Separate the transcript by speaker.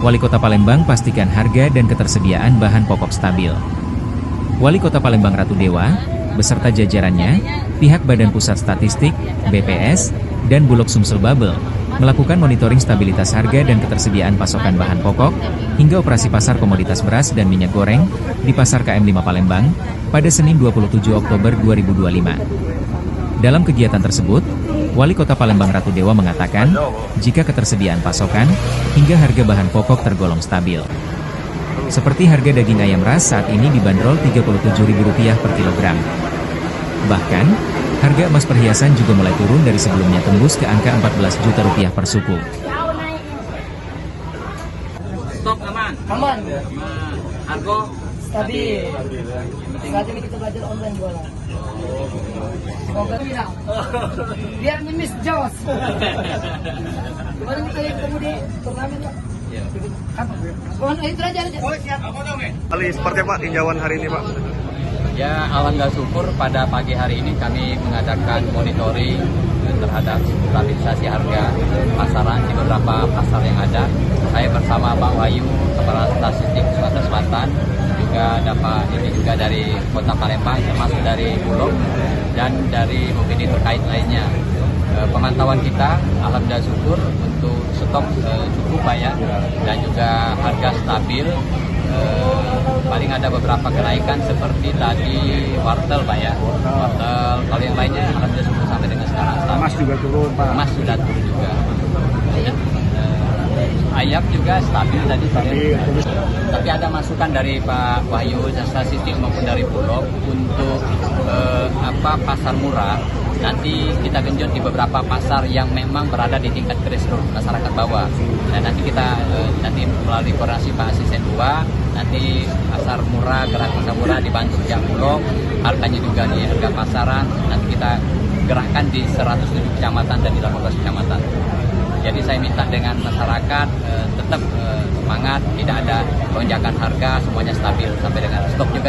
Speaker 1: Wali Kota Palembang pastikan harga dan ketersediaan bahan pokok stabil. Wali Kota Palembang Ratu Dewa, beserta jajarannya, pihak Badan Pusat Statistik, BPS, dan Bulog Sumsel Babel, melakukan monitoring stabilitas harga dan ketersediaan pasokan bahan pokok, hingga operasi pasar komoditas beras dan minyak goreng, di Pasar KM5 Palembang, pada Senin 27 Oktober 2025. Dalam kegiatan tersebut, Wali Kota Palembang Ratu Dewa mengatakan, jika ketersediaan pasokan, hingga harga bahan pokok tergolong stabil. Seperti harga daging ayam ras saat ini dibanderol Rp37.000 per kilogram. Bahkan, harga emas perhiasan juga mulai turun dari sebelumnya tembus ke angka Rp14 juta per suku.
Speaker 2: Stok aman?
Speaker 3: Aman.
Speaker 2: Harga?
Speaker 3: Stabil. Saat ini kita belajar online jualan. Semoga bilang. Biar nyemis jos. Kemarin kita yang ketemu di turnamen Pak. Mohon itu aja.
Speaker 4: Ali, seperti apa tinjauan hari ini Pak?
Speaker 2: Ya, alhamdulillah syukur pada pagi hari ini kami mengadakan monitoring terhadap stabilisasi harga pasaran di beberapa pasar yang ada. Saya bersama Pak Wahyu, Kepala Statistik Sumatera Selatan, juga dapat ini juga dari Kota Palembang, termasuk dari Bulog dan dari OPD terkait lainnya. Pemantauan kita, alhamdulillah syukur untuk stok cukup Pak ya, dan juga harga stabil. Paling ada beberapa kenaikan seperti tadi wortel Pak ya, wortel. Kalau yang lainnya alhamdulillah syukur sampai dengan sekarang stabil.
Speaker 4: Emas juga turun Pak.
Speaker 2: Emas sudah turun juga. Ayam juga stabil tadi Pak ya. Tapi ada masukan dari Pak Wahyu Statistik maupun dari Bulog untuk pasar murah. Nanti kita genjot di beberapa pasar yang memang berada di tingkat grassroots masyarakat bawah. Dan nanti kita melalui koordinasi Pak Asisten 2, nanti pasar murah, gerak pasar murah dibantu pihak Bulog, harganya juga di harga pasaran. Nanti kita gerakkan di 107 kecamatan dan di 18 kecamatan. Jadi saya minta dengan masyarakat tetap semangat, tidak ada lonjakan harga, semuanya stabil sampai dengan stok juga.